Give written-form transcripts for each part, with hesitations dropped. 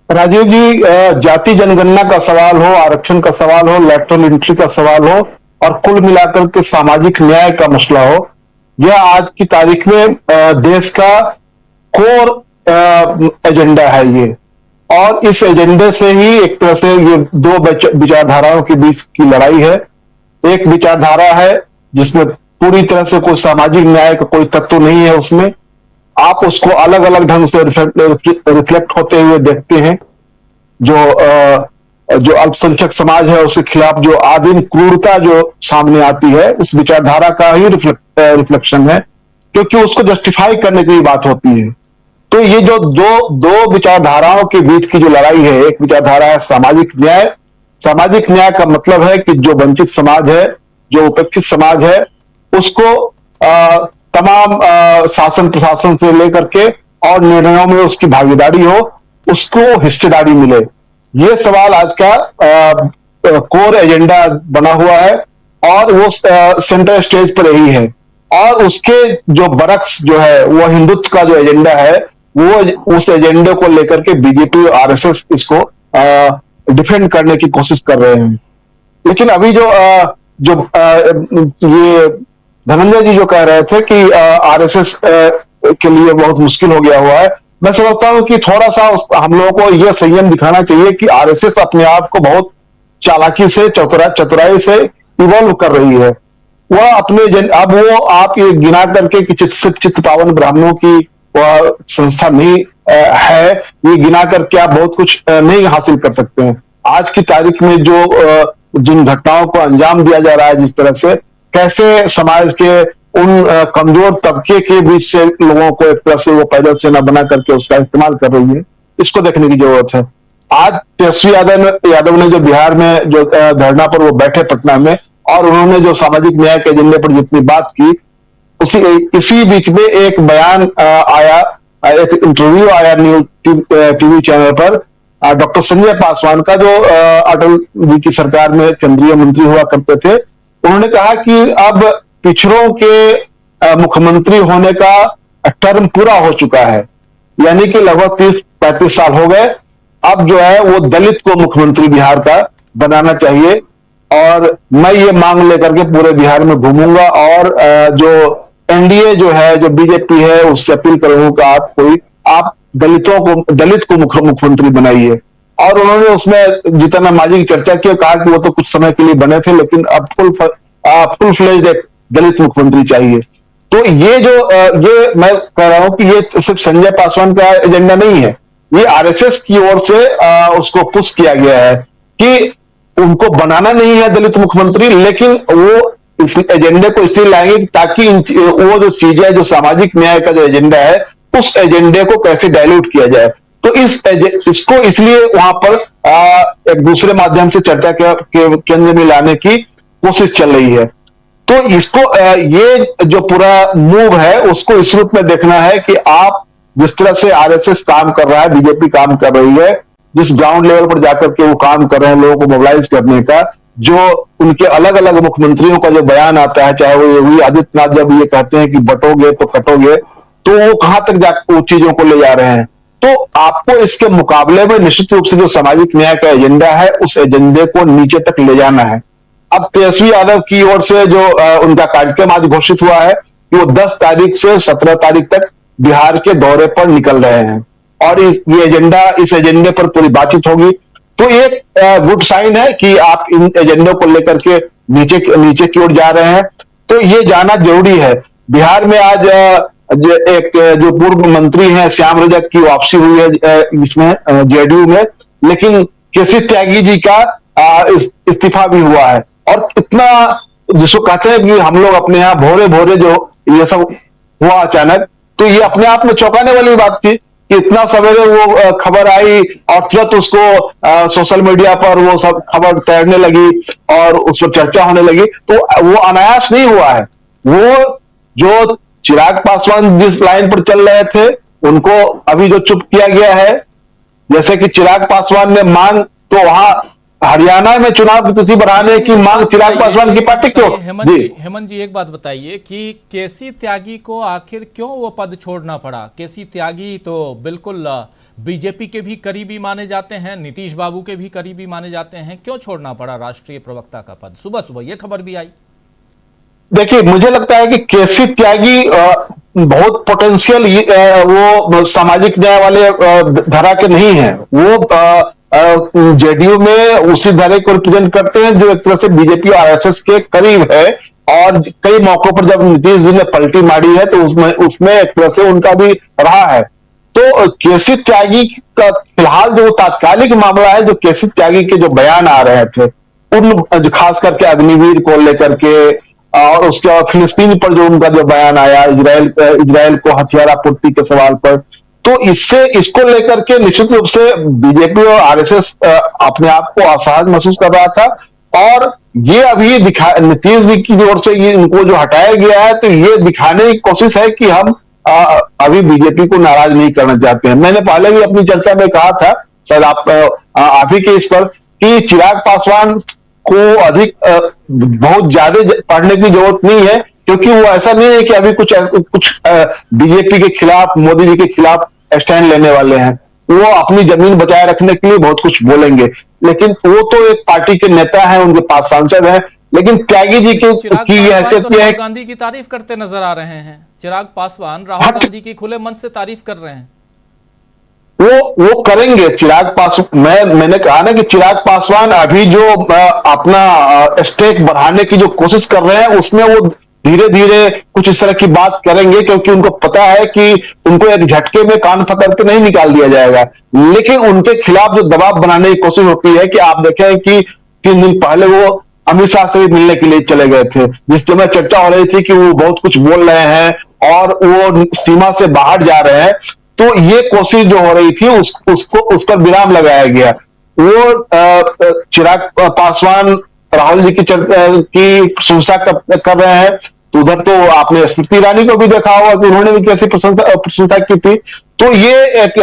राजीव जी, जाति जनगणना का सवाल हो, आरक्षण का सवाल हो, लैटरल एंट्री का सवाल हो और कुल मिलाकर के सामाजिक न्याय का मसला हो, यह आज की तारीख में देश का कोर एजेंडा है ये। और इस एजेंडे से ही एक तरह से ये दो विचारधाराओं के बीच की लड़ाई है। एक विचारधारा है जिसमें पूरी तरह से कोई सामाजिक न्याय का कोई तत्व नहीं है उसमें। आप उसको अलग अलग ढंग से रिफ्लेक्ट होते हुए देखते हैं। जो अल्पसंख्यक समाज है उसके खिलाफ जो आदिम क्रूरता जो सामने आती है, उस विचारधारा का ही रिफ्लेक्शन है, क्योंकि उसको जस्टिफाई करने की बात होती है। तो ये जो दो विचारधाराओं के बीच की जो लड़ाई है, एक विचारधारा है सामाजिक न्याय। सामाजिक न्याय का मतलब है कि जो वंचित समाज है, जो उपेक्षित समाज है, उसको तमाम शासन प्रशासन से लेकर के और निर्णयों में उसकी भागीदारी हो, उसको हिस्सेदारी मिले। ये सवाल आज का कोर एजेंडा बना हुआ है और वो सेंटर स्टेज पर यही है। और उसके जो बरक्स जो है वो हिंदुत्व का जो एजेंडा है, वो उस एजेंडे को लेकर के बीजेपी और आरएसएस इसको डिफेंड करने की कोशिश कर रहे हैं। लेकिन अभी ये धनंजय जी जो कह रहे थे कि आरएसएस के लिए बहुत मुश्किल हो गया हुआ है, मैं समझता हूं कि थोड़ा सा हम लोगों को यह संयम दिखाना चाहिए कि आरएसएस अपने आप को बहुत चालाकी से चतुराई से इवॉल्व कर रही है। वह अब वो आप ये गिना करके कि चित्त पावन ब्राह्मणों की वह संस्था नहीं है, ये गिना करके आप बहुत कुछ नहीं हासिल कर सकते हैं। आज की तारीख में जिन घटनाओं को अंजाम दिया जा रहा है, जिस तरह से कैसे समाज के उन कमजोर तबके के बीच से लोगों को एक तरह से वो पैदल सेना बना करके उसका इस्तेमाल कर रही है, इसको देखने की जरूरत है। आज तेजस्वी यादव ने जो बिहार में जो धरना पर वो बैठे पटना में, और उन्होंने जो सामाजिक न्याय के एजेंडे पर जितनी बात की, इसी बीच में एक बयान आया, एक इंटरव्यू आया न्यूज टीवी चैनल पर डॉक्टर संजय पासवान का, जो अटल जी की सरकार में केंद्रीय मंत्री हुआ करते थे। उन्होंने कहा कि अब पिछड़ों के मुख्यमंत्री होने का टर्म पूरा हो चुका है, यानी कि लगभग 30-35 साल हो गए। अब जो है वो दलित को मुख्यमंत्री बिहार का बनाना चाहिए। और मैं ये मांग लेकर के पूरे बिहार में घूमूंगा और जो एनडीए जो है, जो बीजेपी है, उससे अपील करूंगा आप दलित को मुख्यमंत्री बनाइए। और उन्होंने उसमें जितना मांझी की चर्चा की, कहा कि वो तो कुछ समय के लिए बने थे, लेकिन अब फुल फ्लेज्ड एक दलित मुख्यमंत्री चाहिए। तो ये मैं कह रहा हूं कि ये सिर्फ संजय पासवान का एजेंडा नहीं है, ये आरएसएस की ओर से उसको पुश किया गया है कि उनको बनाना नहीं है दलित मुख्यमंत्री, लेकिन वो इस एजेंडे को इसलिए लाएंगे ताकि वो जो चीजें, जो सामाजिक न्याय का जो एजेंडा है, उस एजेंडे को कैसे डाइल्यूट किया जाए। तो इसको इसलिए वहां पर एक दूसरे माध्यम से चर्चा के केंद्र में लाने की कोशिश चल रही है। तो इसको ये जो पूरा मूव है उसको इस रूप में देखना है कि आप जिस तरह से आरएसएस काम कर रहा है, बीजेपी काम कर रही है, जिस ग्राउंड लेवल पर जाकर के वो काम कर रहे हैं लोगों को मोबिलाइज करने का, जो उनके अलग अलग मुख्यमंत्रियों का जो बयान आता है, चाहे वो योगी आदित्यनाथ जब ये कहते हैं कि बटोगे तो कटोगे, तो वो कहां तक जाकर वो चीजों को ले जा रहे हैं। तो आपको इसके मुकाबले में निश्चित रूप से जो सामाजिक न्याय का एजेंडा है, उस एजेंडे को नीचे तक ले जाना है। अब तेजस्वी यादव की ओर से जो उनका कार्यक्रम आज घोषित हुआ है कि वो 10 तारीख से 17 तारीख तक बिहार के दौरे पर निकल रहे हैं और इस एजेंडे पर पूरी बातचीत होगी। तो एक गुड साइन है कि आप इन एजेंडे को लेकर के नीचे की ओर जा रहे हैं। तो ये जाना जरूरी है। बिहार में आज जो पूर्व मंत्री हैं श्याम रजक की वापसी हुई है इसमें जेडीयू में, लेकिन केसी त्यागी जी का इस्तीफा भी हुआ है। और इतना जिसको कहते हैं कि हम लोग अपने यहाँ भोरे भोरे जो ये सब हुआ अचानक, तो ये अपने आप में चौंकाने वाली बात थी कि इतना सवेरे वो खबर आई और तुरंत उसको सोशल मीडिया पर वो सब खबर तैरने लगी और उस पर चर्चा होने लगी। तो वो अनायास नहीं हुआ है। वो जो चिराग पासवान जिस लाइन पर चल रहे थे, उनको अभी जो चुप किया गया है, जैसे कि चिराग पासवान ने मांग, तो वहां हरियाणा में चुनाव की तिथि बढ़ाने की मांग चिराग पासवान की पार्टी क्यों? हेमंत जी एक बात बताइए कि केसी त्यागी को आखिर क्यों वो पद छोड़ना पड़ा? केसी त्यागी तो बिल्कुल बीजेपी के भी करीबी माने जाते हैं, नीतीश बाबू के भी करीबी माने जाते हैं, क्यों छोड़ना पड़ा राष्ट्रीय प्रवक्ता का पद? सुबह सुबह ये खबर भी आई। देखिए, मुझे लगता है कि केसी त्यागी बहुत पोटेंशियल वो सामाजिक न्याय वाले धारा के नहीं है। वो जेडीयू में उसी धारे को रिप्रेजेंट करते हैं जो एक तरह से बीजेपी और आरएसएस के करीब है। और कई मौकों पर जब नीतीश जी ने पलटी मारी है तो उसमें एक तरह से उनका भी रहा है। तो केसी त्यागी का फिलहाल जो तात्कालिक मामला है, जो केसी त्यागी के जो बयान आ रहे थे उन खास करके अग्निवीर को लेकर के, और उसके बाद फिलिस्तीन पर जो उनका जो बयान आया, इजराइल को हथियार आपूर्ति के सवाल पर, तो इसको लेकर के निश्चित रूप से बीजेपी और आरएसएस अपने आप को असहज महसूस कर रहा था। और ये अभी नीतीश जी की ओर से ये इनको जो हटाया गया है, तो ये दिखाने की कोशिश है कि हम अभी बीजेपी को नाराज नहीं करना चाहते हैं। मैंने पहले भी अपनी चर्चा में कहा था, शायद आप ही के इस पर, कि चिराग पासवान को अधिक बहुत ज्यादा पढ़ने की जरूरत नहीं है, क्योंकि वो ऐसा नहीं है कि अभी कुछ बीजेपी के खिलाफ, मोदी जी के खिलाफ स्टैंड लेने वाले हैं। वो अपनी जमीन बचाए रखने के लिए बहुत कुछ बोलेंगे, लेकिन वो तो एक पार्टी के नेता हैं, उनके पास सांसद हैं। लेकिन त्यागी जी की हैसियत तो है, राहुल गांधी की तारीफ करते नजर आ रहे हैं। चिराग पासवान राहुल गांधी की खुले मन से तारीफ कर रहे हैं। वो करेंगे। चिराग पासवान, मैंने कहा ना कि चिराग पासवान अभी जो अपना स्टेक बढ़ाने की जो कोशिश कर रहे हैं, उसमें वो धीरे धीरे कुछ इस तरह की बात करेंगे, क्योंकि उनको पता है कि उनको एक झटके में कान पकड़ के नहीं निकाल दिया जाएगा। लेकिन उनके खिलाफ जो दबाव बनाने की कोशिश होती है, कि आप देखें कि 3 दिन पहले वो अमित शाह से भी मिलने के लिए चले गए थे, जिस समय चर्चा हो रही थी कि वो बहुत कुछ बोल रहे हैं और वो सीमा से बाहर जा रहे हैं। तो ये कोशिश जो हो रही थी उस पर विराम लगाया गया। वो चिराग पासवान राहुल जी की प्रशंसा कर रहे हैं, तो उधर तो आपने स्मृति ईरानी को भी देखा होगा कि उन्होंने भी कैसी प्रशंसा की थी। तो ये एक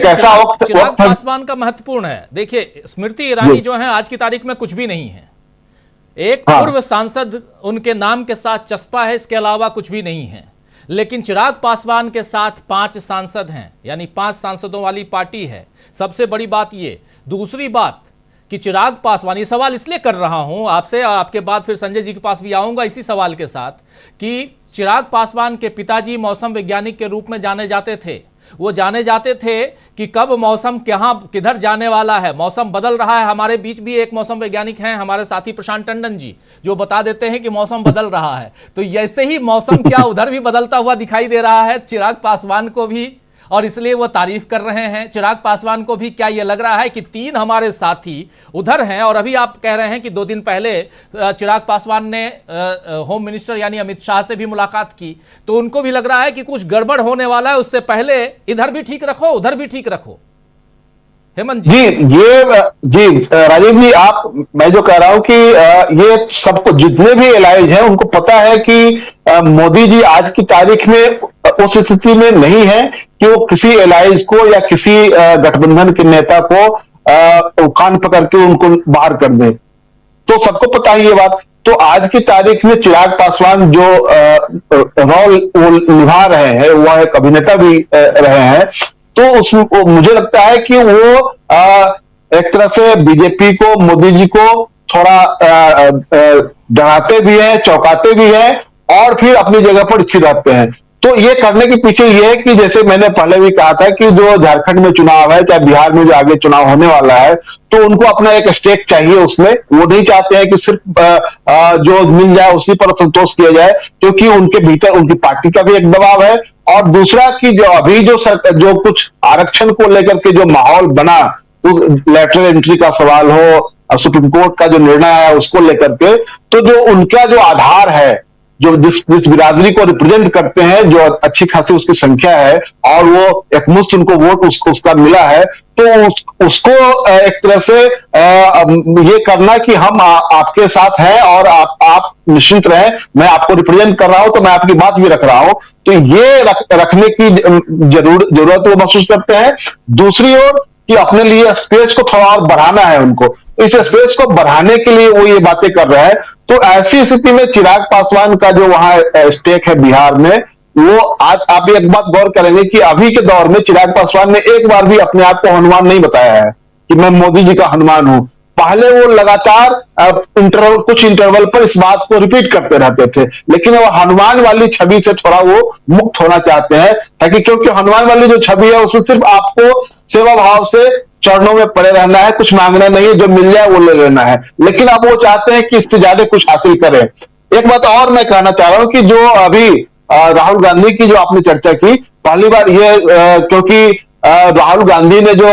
ऐसा वक्त चिराग पासवान का महत्वपूर्ण है। देखिए, स्मृति ईरानी जो है आज की तारीख में कुछ भी नहीं है। एक पूर्व सांसद उनके नाम के साथ चस्पा है, इसके अलावा कुछ भी नहीं है। लेकिन चिराग पासवान के साथ 5 सांसद हैं, यानी 5 सांसदों वाली पार्टी है। सबसे बड़ी बात ये। दूसरी बात कि चिराग पासवान, ये सवाल इसलिए कर रहा हूं आपसे, आपके बाद फिर संजय जी के पास भी आऊंगा इसी सवाल के साथ, कि चिराग पासवान के पिताजी मौसम वैज्ञानिक के रूप में जाने जाते थे। वो जाने जाते थे कि कब मौसम किधर जाने वाला है, मौसम बदल रहा है। हमारे बीच भी एक मौसम वैज्ञानिक हैं, हमारे साथी प्रशांत टंडन जी, जो बता देते हैं कि मौसम बदल रहा है। तो ऐसे ही मौसम क्या उधर भी बदलता हुआ दिखाई दे रहा है चिराग पासवान को भी, और इसलिए वो तारीफ कर रहे हैं। चिराग पासवान को भी क्या ये लग रहा है कि 3 हमारे साथी उधर हैं, और अभी आप कह रहे हैं कि 2 दिन पहले चिराग पासवान ने होम मिनिस्टर यानी अमित शाह से भी मुलाकात की, तो उनको भी लग रहा है कि कुछ गड़बड़ होने वाला है, उससे पहले इधर भी ठीक रखो उधर भी ठीक रखो। हेमंत जी, जी राजीव जी, मैं जो कह रहा हूं कि ये सबको, जितने भी एलाइज हैं, उनको पता है कि मोदी जी आज की तारीख में उस स्थिति में नहीं है कि वो किसी एलाइज को या किसी गठबंधन के नेता को कान पकड़ के उनको बाहर कर दे। तो सबको पता है ये बात। तो आज की तारीख में चिराग पासवान जो रोल निभा रहे हैं, वह एक अभिनेता भी रहे हैं। तो मुझे लगता है कि वो एक तरह से बीजेपी को, मोदी जी को थोड़ा डराते भी हैं, चौंकाते भी हैं, और फिर अपनी जगह पर स्थिर रहते हैं। तो ये करने के पीछे ये है कि जैसे मैंने पहले भी कहा था कि जो झारखंड में चुनाव है, चाहे बिहार में जो आगे चुनाव होने वाला है, तो उनको अपना एक स्टेक चाहिए उसमें। वो नहीं चाहते हैं कि सिर्फ जो मिल जाए उसी पर संतोष किया जाए, क्योंकि उनके भीतर उनकी पार्टी का भी एक दबाव है। और दूसरा कि जो अभी जो कुछ आरक्षण को लेकर के जो माहौल बना, लैटरल एंट्री का सवाल हो, सुप्रीम कोर्ट का जो निर्णय है उसको लेकर के, तो जो उनका जो आधार है, जो जिस बिरादरी को रिप्रेजेंट करते हैं, जो अच्छी खासी उसकी संख्या है, और वो एकमुश्त उनको वोट उसका मिला है, तो उसको एक तरह से ये करना कि हम आपके साथ हैं और आप निश्चिंत रहें, मैं आपको रिप्रेजेंट कर रहा हूं, तो मैं आपकी बात भी रख रहा हूं। तो ये रखने की जरूरत वो महसूस करते हैं। दूसरी ओर कि अपने लिए स्पेस को थोड़ा और बढ़ाना है उनको, इस स्पेस को बढ़ाने के लिए वो ये बातें कर रहे हैं। तो ऐसी स्थिति में चिराग पासवान का जो वहां स्टेक है बिहार में, वो आज आप एक बात गौर करेंगे कि अभी के दौर में चिराग पासवान ने एक बार भी अपने आप को हनुमान नहीं बताया है कि मैं मोदी जी का हनुमान हूं। पहले वो लगातार कुछ इंटरवल पर इस बात को रिपीट करते रहते थे, लेकिन वो हनुमान वाली छवि से थोड़ा वो मुक्त होना चाहते हैं, ताकि क्योंकि हनुमान वाली जो छवि है उसमें सिर्फ आपको सेवा भाव से चरणों में पड़े रहना है, कुछ मांगना नहीं है, जो मिल जाए वो ले लेना है। लेकिन अब वो चाहते हैं कि इससे ज्यादा कुछ हासिल करें। एक बात और मैं कहना चाह रहा हूं कि जो अभी राहुल गांधी की जो आपने चर्चा की, पहली बार ये क्योंकि राहुल गांधी ने जो